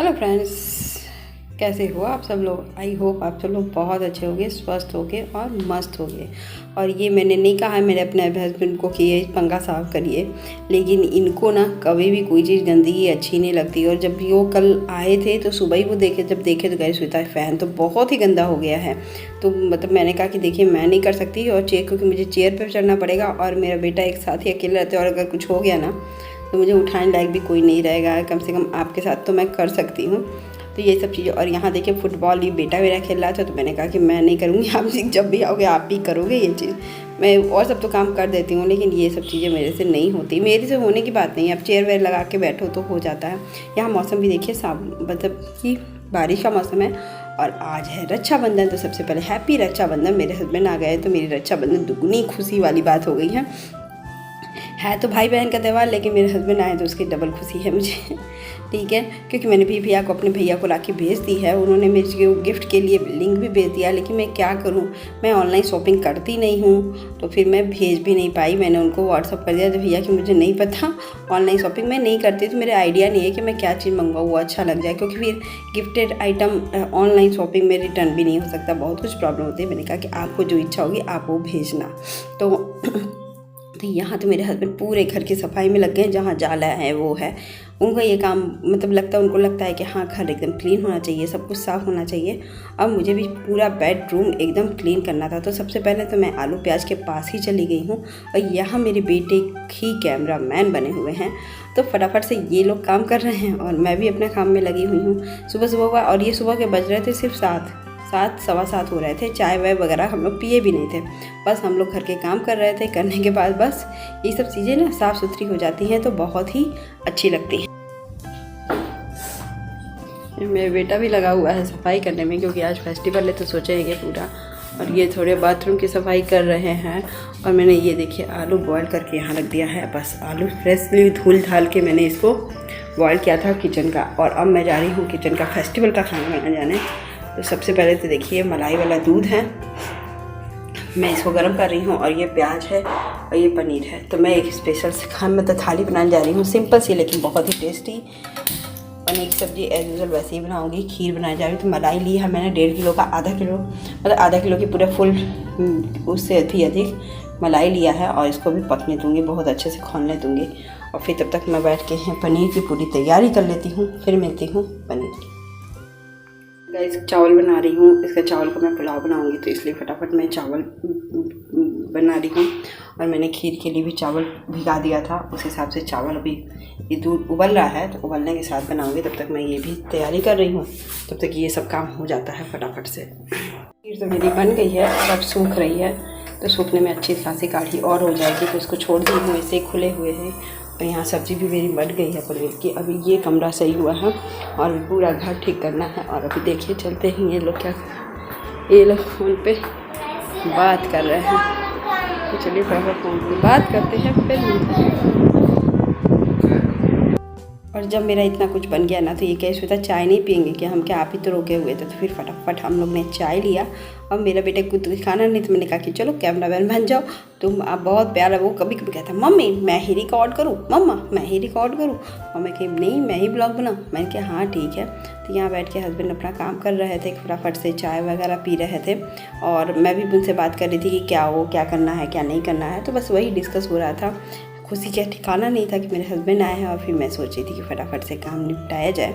Hello friends, कैसे हो आप सब लोग। आई होप आप सब लोग बहुत अच्छे होंगे, स्वस्थ होंगे और मस्त होंगे। और ये मैंने नहीं कहा है मेरे अपने हस्बैंड को कि ये पंखा साफ़ करिए, लेकिन इनको ना कभी भी कोई चीज़ गंदगी अच्छी नहीं लगती। और जब भी वो कल आए थे तो सुबह ही वो देखे तो गए स्वेता फ़ैन तो बहुत ही गंदा हो गया है। तो मतलब मैंने कहा कि देखिए मैं नहीं कर सकती और क्योंकि मुझे चेयर पर चढ़ना पड़ेगा और मेरा बेटा एक साथ ही अकेले रहते, और अगर कुछ हो गया ना तो मुझे उठाने लायक भी कोई नहीं रहेगा। कम से कम आपके साथ तो मैं कर सकती हूँ। तो ये सब चीज़ें। और यहाँ देखिए फुटबॉल ये बेटा मेरा खेल रहा था, तो मैंने कहा कि मैं नहीं करूँगी, आप जब भी आओगे आप भी करोगे ये चीज़। मैं और सब तो काम कर देती हूँ, लेकिन ये सब चीज़ें मेरे से नहीं होती। मेरे से होने की बात नहीं है, अब चेयर वेयर लगा के बैठो तो हो जाता है। यहाँ मौसम भी देखिए मतलब कि बारिश का मौसम है। और आज है रक्षाबंधन, तो सबसे पहले हैप्पी रक्षाबंधन। मेरे हस्बैंड आ गए तो मेरी रक्षाबंधन दुगनी खुशी वाली बात हो गई है तो भाई बहन का त्यौहार, लेकिन मेरे हस्बैंड आए तो उसकी डबल खुशी है मुझे। ठीक है, क्योंकि मैंने भी भैया को अपने भैया को राखी भेज दी है। उन्होंने मेरे गिफ्ट के लिए लिंक भी भेज दिया, लेकिन मैं क्या करूं, मैं ऑनलाइन शॉपिंग करती नहीं हूं, तो फिर मैं भेज भी नहीं पाई। मैंने उनको व्हाट्सअप कर दिया भैया कि मुझे नहीं पता, ऑनलाइन शॉपिंग मैं नहीं करती, तो मेरे आइडिया नहीं है कि मैं क्या चीज़ मंगवाऊँ वो अच्छा लग जाए, क्योंकि फिर गिफ्टेड आइटम ऑनलाइन शॉपिंग में रिटर्न भी नहीं हो सकता, बहुत कुछ प्रॉब्लम होती है। मैंने कहा कि आपको जो इच्छा होगी आप वो भेजना। तो यहाँ तो मेरे हस्बैंड पूरे घर की सफाई में लग गए, जहाँ जाला है वो है उनका ये काम। मतलब उनको लगता है कि हाँ घर एकदम क्लीन होना चाहिए, सब कुछ साफ़ होना चाहिए। अब मुझे भी पूरा बेडरूम एकदम क्लीन करना था, तो सबसे पहले तो मैं आलू प्याज के पास ही चली गई हूँ। और यहाँ मेरे बेटे ही कैमरा मैन बने हुए हैं, तो फटाफट से ये लोग काम कर रहे हैं और मैं भी अपने काम में लगी हुई हूँ। सुबह का, और ये सुबह के बज रहे थे सिर्फ 7 सवा 7 हो रहे थे। चाय वाय वगैरह हम लोग पिए भी नहीं थे, बस हम लोग घर के काम कर रहे थे। करने के बाद बस ये सब चीज़ें ना साफ़ सुथरी हो जाती हैं तो बहुत ही अच्छी लगती हैं। मेरा बेटा भी लगा हुआ है सफाई करने में, क्योंकि आज फेस्टिवल है तो सोचेंगे पूरा। और ये थोड़े बाथरूम की सफाई कर रहे हैं। और मैंने ये देखिए आलू बॉयल करके यहाँ रख दिया है। बस आलू फ्रेशली धुल धाल के मैंने इसको बॉयल किया था किचन का। और अब मैं जा रही हूँ किचन का फेस्टिवल का खाना बनाने जाने। तो सबसे पहले तो देखिए मलाई वाला दूध है, मैं इसको गर्म कर रही हूँ। और ये प्याज है और ये पनीर है। तो मैं एक स्पेशल से मतलब थाली बनाने जा रही हूँ, सिंपल सी लेकिन बहुत ही टेस्टी। पनीर की सब्ज़ी एज यूजल वैसे ही बनाऊँगी। खीर बनाने जा रही हूँ। तो मलाई ली है मैंने 1.5 किलो का, आधा किलो की पूरे फुल, उससे भी अधिक मलाई लिया है। और इसको भी पकने दूँगी, बहुत अच्छे से खोलने दूँगी। और फिर तब तक मैं बैठ के पनीर की पूरी तैयारी कर लेती हूँ, फिर मिलती हूँ पनीर। गाइस चावल बना रही हूँ, इसका चावल का मैं पुलाव बनाऊंगी, तो इसलिए फटाफट मैं चावल बना रही हूँ। और मैंने खीर के लिए भी चावल भिगा दिया था, उस हिसाब से चावल अभी ये दूध उबल रहा है, तो उबलने के साथ बनाऊंगी। तब तक मैं ये भी तैयारी कर रही हूँ, तब तक ये सब काम हो जाता है फटाफट से। खीर तो मेरी बन गई है और अब सूख रही है, तो सूखने में अच्छी खासी गाढ़ी और हो जाएगी, तो इसको छोड़ दी हूँ। ऐसे खुले हुए हैं। और यहाँ सब्ज़ी भी मेरी बन गई है पनीर की। अभी ये कमरा सही हुआ है और पूरा घर ठीक करना है। और अभी देखिए चलते हैं, ये लोग फ़ोन पे बात कर रहे हैं, तो चलिए फटाफट फ़ोन पे बात करते हैं, फिर मिलते हैं। और जब मेरा इतना कुछ बन गया ना, तो ये कह सोचा चाय नहीं पियेंगे क्या, हम क्या आप ही तो रोके हुए थे। तो फिर फटाफट हम लोग ने चाय लिया। और मेरा बेटा कुछ खाना नहीं, तो मैंने कहा कि चलो कैमरा मैन बन जाओ तुम। आप बहुत प्यारा, वो कभी कभी कहता मम्मी मैं ही रिकॉर्ड करूँ, मम्मा मैं ही रिकॉर्ड करूँ, और मैं कही नहीं मैं ही ब्लॉग बनाऊँ। मैंने कहा हाँ ठीक है। तो यहाँ बैठ के हस्बैंड अपना काम कर रहे थे, फटाफट से चाय वगैरह पी रहे थे। और मैं भी उनसे बात कर रही थी कि क्या करना है क्या नहीं करना है, तो बस वही डिस्कस हो रहा था। खुशी का ठिकाना नहीं था कि मेरे हस्बैंड आए हैं। और फिर मैं सोची थी कि फटाफट से काम निपटाया जाए।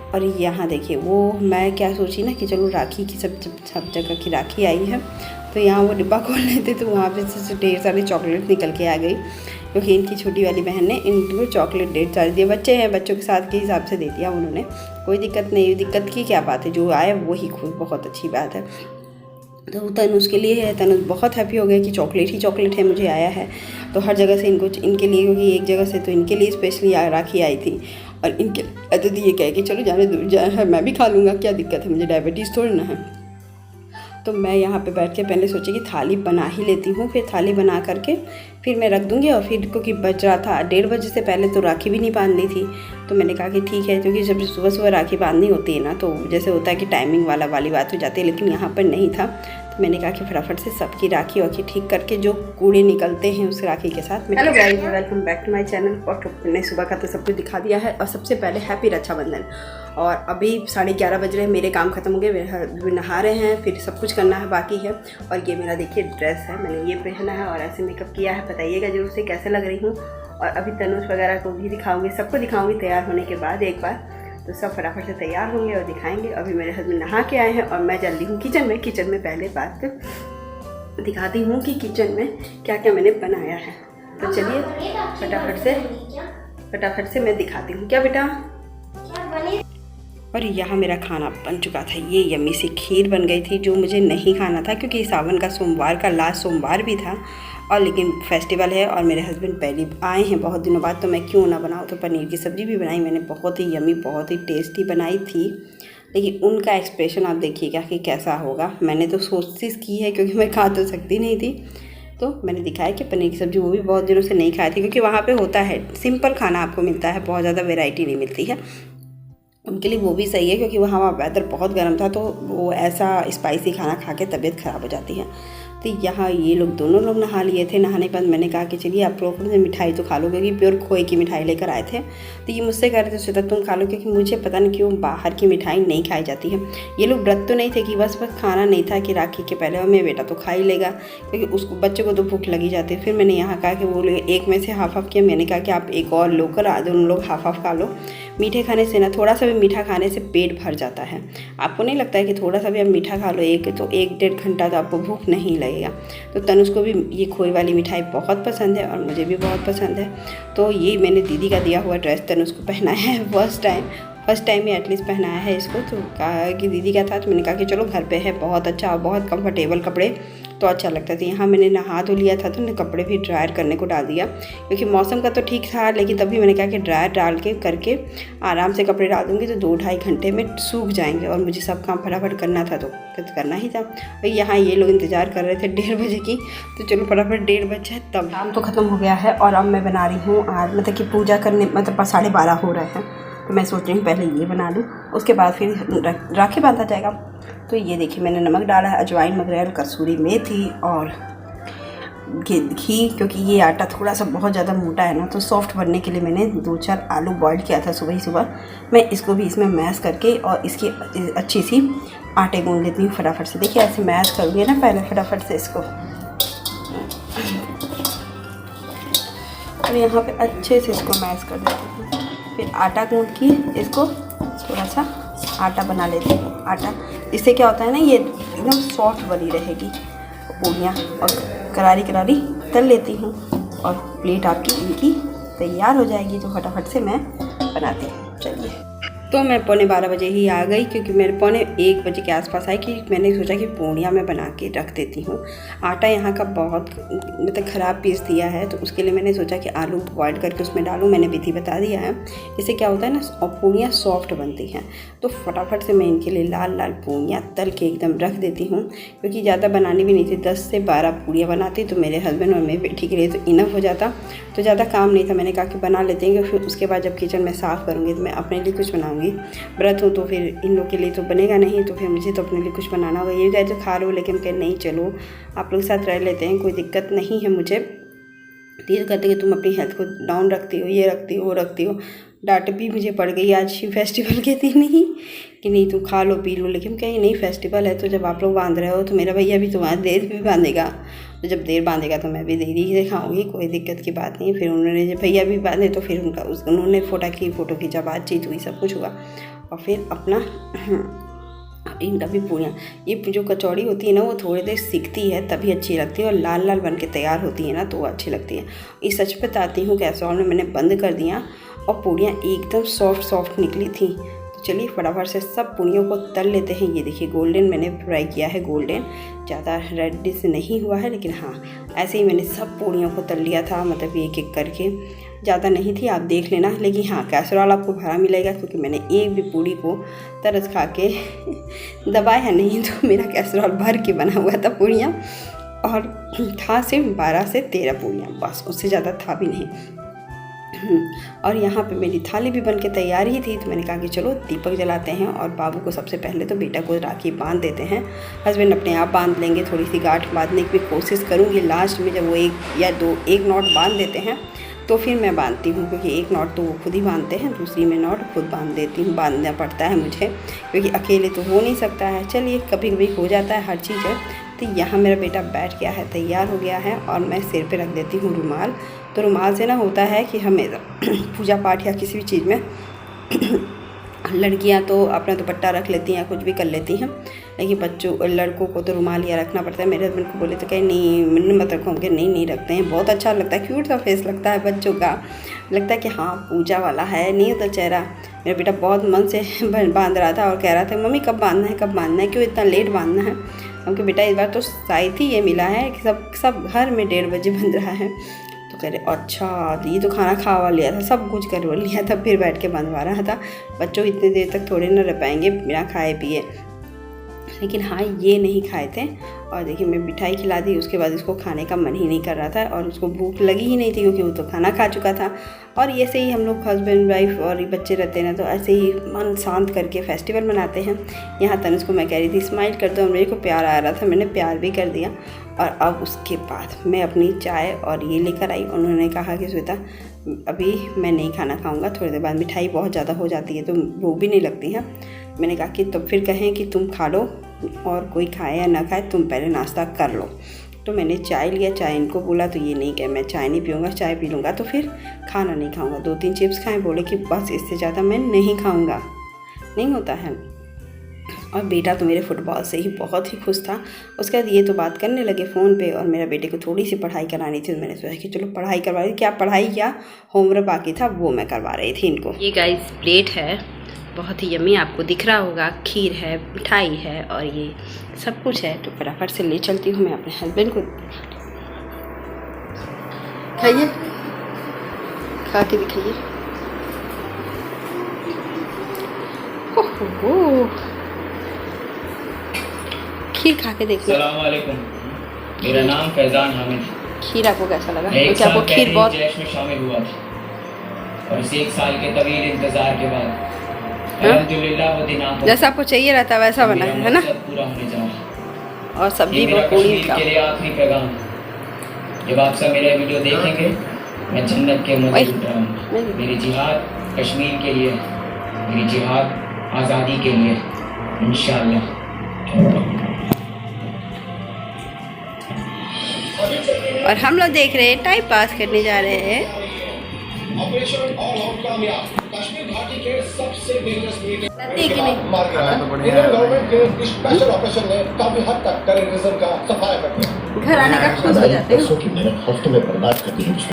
और यहाँ देखिए वो मैं क्या सोची ना कि चलो राखी की सब जगह की राखी आई है, तो यहाँ वो डिब्बा खोल लेते, तो वहाँ पे से ढेर सारी चॉकलेट निकल के आ गई, क्योंकि इनकी छोटी वाली बहन ने इनको चॉकलेट ढेर सारी दिए। बच्चे हैं, बच्चों के साथ के हिसाब से दे दिया उन्होंने, कोई दिक्कत नहीं। दिक्कत की क्या बात है, जो आए वही खुद बहुत अच्छी बात है। तो तनुज के लिए है, तनुज बहुत हैप्पी हो गया कि चॉकलेट ही चॉकलेट है मुझे आया है। तो हर जगह से इनके लिए, क्योंकि एक जगह से तो इनके लिए स्पेशली राखी आई थी, और इनके तो ये कहे कि चलो जाने मैं भी खा लूँगा, क्या दिक्कत है, मुझे डायबिटीज़ थोड़ी ना है। तो मैं यहाँ पे बैठ के पहले सोची कि थाली बना ही लेती हूँ, फिर थाली बना करके फिर मैं रख दूँगी। और फिर क्योंकि बज रहा था 1:30 बजे से पहले, तो राखी भी नहीं बांधनी थी, तो मैंने कहा कि ठीक है, क्योंकि जब सुबह राखी बांधनी होती है ना, तो जैसे होता है कि टाइमिंग वाली बात हो जाती है, लेकिन यहाँ पर नहीं था। मैंने कहा कि फटाफट से सबकी राखी वाखी ठीक करके जो कूड़े निकलते हैं उस राखी के साथ। Hello guys, welcome back to my channel. और मैंने सुबह का तो सब कुछ दिखा दिया है। और सबसे पहले हैप्पी रक्षाबंधन। और अभी 11:30 बज रहे हैं, मेरे काम खत्म हो गए, मेरे हस्बैंड नहा रहे हैं, फिर सब कुछ करना है बाकी है। और ये मेरा देखिए ड्रेस है, मैंने ये पहना है और ऐसे मेकअप किया है। बताइएगा जरूर से कैसे लग रही हूँ। और अभी तनुष वगैरह को भी दिखाऊंगी, सबको दिखाऊंगी तैयार होने के बाद एक बार। तो सब फटाफट से तैयार होंगे और दिखाएंगे। अभी मेरे हस्बैंड नहा के आए हैं और मैं जल्दी हूँ किचन में। किचन में पहले बात दिखाती हूँ कि किचन में क्या क्या मैंने बनाया है। तो चलिए फटाफट से मैं दिखाती हूँ। क्या बेटा? और यहाँ मेरा खाना बन चुका था। ये यम्मी सी खीर बन गई थी जो मुझे नहीं खाना था क्योंकि सावन का सोमवार का लास्ट सोमवार भी था। और लेकिन फेस्टिवल है और मेरे हस्बैंड पहले आए हैं बहुत दिनों बाद, तो मैं क्यों ना बनाऊँ। तो पनीर की सब्ज़ी भी बनाई मैंने, बहुत ही यम्मी बहुत ही टेस्टी बनाई थी। लेकिन उनका एक्सप्रेशन आप देखिएगा कि कैसा होगा। मैंने तो कोशिश की है क्योंकि मैं खा तो सकती नहीं थी, तो मैंने दिखाया कि पनीर की सब्ज़ी वो भी बहुत दिनों से नहीं खाई थी क्योंकि वहाँ पे होता है सिंपल खाना आपको मिलता है, बहुत ज़्यादा वैरायटी नहीं मिलती है। उनके लिए वो भी सही है क्योंकि वहाँ वेदर बहुत गर्म था, तो वो ऐसा स्पाइसी खाना खा के तबीयत ख़राब हो जाती है। तो यहाँ ये लोग दोनों लोग नहा लिए थे। नहाने के बाद मैंने कहा कि चलिए आप लोग मिठाई तो खा लो, क्योंकि प्योर खोए की मिठाई लेकर आए थे। तो ये मुझसे कह रहे थे श्वेता तुम खा लो, क्योंकि मुझे पता नहीं क्यों बाहर की मिठाई नहीं खाई जाती है। ये लोग व्रत तो नहीं थे कि बस खाना नहीं था कि राखी के पहले और मेरा बेटा तो खा ही लेगा, क्योंकि उसको बच्चे को तो भूख लगी जाती है। फिर मैंने यहाँ कहा कि वो एक में से हाफ किया। मैंने कहा कि आप एक और लो कर दोनों लोग हाफ खा लो। मीठे खाने से ना, थोड़ा सा भी मीठा खाने से पेट भर जाता है। आपको नहीं लगता है कि थोड़ा सा भी आप मीठा खा लो तो 1-1.5 घंटा तो आपको भूख नहीं लगेगा। तो तनुष को भी ये खोए वाली मिठाई बहुत पसंद है और मुझे भी बहुत पसंद है। तो ये मैंने दीदी का दिया हुआ ड्रेस तनुष को पहनाया है फर्स्ट टाइम में एटलीस्ट पहनाया है इसको। तो कहा कि दीदी का था, तो मैंने कहा कि चलो घर पे है, बहुत अच्छा और बहुत कंफर्टेबल कपड़े तो अच्छा लगता था। यहाँ मैंने नहा धो लिया था तो कपड़े भी ड्रायर करने को डाल दिया, क्योंकि मौसम का तो ठीक था, लेकिन तभी मैंने कहा कि ड्रायर डाल के करके आराम से कपड़े डाल दूँगी तो 2-2.5 घंटे में सूख जाएंगे। और मुझे सब काम फटाफट करना था तो करना ही था। और यहाँ ये लोग इंतज़ार कर रहे थे 1:30 बजे की, तो चलो फटाफट 1:30 बज जाए तब। काम तो ख़त्म हो गया है और अब मैं बना रही हूँ आज मतलब कि पूजा करने, मतलब 12:30 हो रहे हैं, तो मैं सोच रही हूँ पहले ये बना लूँ, उसके बाद फिर राखी बांधा जाएगा। तो ये देखिए मैंने नमक डाला है, अजवाइन, मगरैल, कसूरी मेथी और घी, क्योंकि ये आटा थोड़ा सा बहुत ज़्यादा मोटा है ना, तो सॉफ्ट बनने के लिए मैंने 2-4 आलू बॉईल किया था सुबह ही सुबह। मैं इसको भी इसमें मैश करके और इसकी अच्छी सी आटे गूँध लेती हूँ फटाफट से। देखिए ऐसे मैश करूँगी ना पहले फटाफट से इसको, और यहाँ पे अच्छे से इसको मैश कर देती हूँ। फिर आटा गूँध के इसको थोड़ा सा आटा बना लेती हूँ। आटा इससे क्या होता है ना, ये एकदम सॉफ्ट बनी रहेगी पूड़ियाँ, और करारी तल लेती हूँ और प्लेट आपकी इनकी तैयार हो जाएगी। तो फटाफट से मैं बनाती हूँ। चलिए, तो मैं 12:15 बजे ही आ गई, क्योंकि मेरे 12:45 बजे के आसपास आई कि मैंने सोचा कि पूड़ियाँ मैं बना के रख देती हूँ। आटा यहाँ का बहुत मतलब ख़राब पीस दिया है, तो उसके लिए मैंने सोचा कि आलू बॉईल करके उसमें डालूँ। मैंने विधि बता दिया है, इससे क्या होता है ना, और पूड़ियाँ सॉफ्ट बनती हैं। तो फटाफट से मैं इनके लिए लाल पूड़ियाँ तल के एकदम रख देती हूँ, क्योंकि ज़्यादा बनानी भी नहीं थी। 10 से 12 पूड़ियाँ बनाती तो मेरे हस्बैंड और मेरी बेटी के लिए तो इनफ हो जाता, तो ज़्यादा काम नहीं था। मैंने कहा कि बना लेते हैं, फिर उसके बाद जब किचन में साफ़ करूँगी तो मैं अपने लिए कुछ बनाऊँगी। व्रत हो तो फिर इन लोग के लिए तो बनेगा नहीं, तो फिर मुझे तो अपने लिए कुछ बनाना होगा। ये गए तो खा लो, लेकिन कह नहीं चलो आप लोग साथ रह लेते हैं, कोई दिक्कत नहीं है मुझे। ये कहते कि तुम अपनी हेल्थ को डाउन रखती हो, ये रखती हो, वो रखती हो। डांट भी मुझे पड़ गई आज फेस्टिवल के दिन ही कि नहीं तुम खा लो पी लो, लेकिन कहीं नहीं फेस्टिवल है तो जब आप लोग बांध रहे हो तो मेरा भैया भी तुम्हारा देर भी बांधेगा, तो जब देर बांधेगा तो मैं भी देरी ही दिखाऊंगी, कोई दिक्कत की बात नहीं। फिर उन्होंने जब भैया भी बांधे तो फिर उन्होंने फ़ोटो खींचा, बातचीत हुई, सब कुछ हुआ। और फिर अपना इनका भी पूड़ियाँ, ये जो कचौड़ी होती है ना, वो थोड़ी देर सिकती है तभी अच्छी लगती है, और लाल बन के तैयार होती है ना तो वो अच्छी लगती है। ये सच बताती हूँ, कैसरॉल में मैंने बंद कर दिया और पूड़ियाँ एकदम सॉफ्ट निकली थी। तो चलिए फटाफट से सब पूड़ियों को तल लेते हैं। ये देखिए गोल्डन मैंने फ्राई किया है, गोल्डन ज़्यादा रेडिश नहीं हुआ है, लेकिन हाँ ऐसे ही मैंने सब पूड़ियों को तल लिया था, मतलब एक एक करके, ज़्यादा नहीं थी, आप देख लेना। लेकिन हाँ कैसरॉल आपको भरा मिलेगा, क्योंकि मैंने एक भी पूड़ी को तरस खा के दबाया नहीं, तो मेरा कैसरॉल भर के बना हुआ था पूड़ियाँ, और था सिर्फ 12 से 13 पूड़ियाँ, बस उससे ज़्यादा था भी नहीं। और यहाँ पे मेरी थाली भी बन के तैयार ही थी, तो मैंने कहा कि चलो दीपक जलाते हैं और बाबू को सबसे पहले तो बेटा को राखी बांध देते हैं। हस्बैंड अपने आप बांध लेंगे, थोड़ी सी गांठ बांधने की कोशिश करूँगी लास्ट में, जब वो एक नॉट बांध देते हैं तो फिर मैं बांधती हूँ, क्योंकि एक नॉट तो वो खुद ही बांधते हैं, दूसरी में नॉट खुद बांध देती हूँ, बांधना पड़ता है मुझे, क्योंकि अकेले तो हो नहीं सकता है। चलिए कभी कभी हो जाता है हर चीज़ है। तो यहाँ मेरा बेटा बैठ गया है, तैयार हो गया है, और मैं सिर पे रख देती हूँ रुमाल। तो रुमाल से ना होता है कि हमें पूजा पाठ या किसी भी चीज़ में लड़कियां तो अपना दुपट्टा रख लेती हैं, कुछ भी कर लेती हैं, लेकिन लड़कों को तो रुमाल या रखना पड़ता है। मेरे हस्बैंड को बोले तो कहीं नहीं, मैंने मत रखो, हम नहीं रखते हैं, बहुत अच्छा लगता है, क्यूट सा फेस लगता है बच्चों का, लगता है कि हाँ पूजा वाला है, नहीं होता चेहरा। मेरा बेटा बहुत मन से बांध रहा था और कह रहा था मम्मी कब बांधना है, क्यों इतना लेट बांधना है। हमको बेटा इस बार तो शायद ही ये मिला है कि सब घर में 1:30 बजे बंध रहा है। तो कह रहे अच्छा ये तो खाना खावा लिया था, सब कुछ करवा लिया था, फिर बैठ के बंधवा रहा था। बच्चों इतनी देर तक थोड़े ना रह पाएंगे बिना खाए पिए, लेकिन हाँ ये नहीं खाए थे। और देखिए मैं मिठाई खिला दी, उसके बाद इसको खाने का मन ही नहीं कर रहा था और उसको भूख लगी ही नहीं थी, क्योंकि वो तो खाना खा चुका था। और ऐसे ही हम लोग हस्बैंड वाइफ और बच्चे रहते हैं ना, तो ऐसे ही मन शांत करके फेस्टिवल मनाते हैं। यहाँ तनिष को मैं कह रही थी स्माइल कर दो, मेरे को प्यार आ रहा था, मैंने प्यार भी कर दिया। और अब उसके बाद मैं अपनी चाय और ये लेकर आई। उन्होंने कहा कि श्वेता अभी मैं नहीं खाना खाऊंगा, थोड़ी देर बाद मिठाई बहुत ज़्यादा हो जाती है तो वो भी नहीं लगती है। मैंने कहा कि तब फिर कहें कि तुम खा लो, और कोई खाए या ना खाए तुम पहले नाश्ता कर लो। तो मैंने चाय लिया, चाय इनको बोला तो ये नहीं कहे मैं चाय नहीं पीऊँगा, चाय पी लूँगा तो फिर खाना नहीं खाऊँगा। 2-3 चिप्स खाएँ, बोले कि बस इससे ज़्यादा मैं नहीं खाऊँगा, नहीं होता है। और बेटा तो मेरे फुटबॉल से ही बहुत ही खुश था। उसके बाद ये तो बात करने लगे फ़ोन पे, और मेरा बेटे को थोड़ी सी पढ़ाई करानी थी, तो मैंने सोचा कि चलो पढ़ाई करवा रही। क्या पढ़ाई, क्या होमवर्क बाकी था वो मैं करवा रही थी इनको। ये गाइस प्लेट है, बहुत ही यम्मी, आपको दिख रहा होगा, खीर है, मिठाई है और ये सब कुछ है। तो फटाफट से ले चलती हूँ मैं अपने हस्बैंड को। खाइए, खा के दिखाइए। ओहो, खीर खा के देखिए। अस्सलाम वालेकुम, मेरा नाम फैजान हामिद। खीर आपको कैसा लगा? क्योंकि आपको खीर बहुत जश्न में शामिल हुआ था, और इस 1 साल के तवील इंतजार के बाद अल्हम्दुलिल्लाह वो दिन आप जैसा आपको चाहिए रहता वैसा बना है ना, पूरा होने जा रहा। और सब्जी मेरा पूरी कश्मीर के लिए आखिरी पैगाम, जब आप सब मेरा वीडियो देखेंगे मैं जन्नत के मज़े लूट रहा हूँ। मेरी जिहाद कश्मीर के लिए, मेरी जिहाद आज़ादी के लिए इंशाअल्लाह। और हम लोग देख रहे हैं, टाइम पास करने जा रहे हैं। ऑपरेशन ऑल आउट कामयाब, कश्मीर घाटी के सबसे डेंजरस गवर्नमेंट के स्पेशल ऑपरेशन ने काफी हद तक टेररिज्म का सफाया कर दिया। घर आने का खुश हो जाते हैं। हफ्ते में बर्बाद कर दी।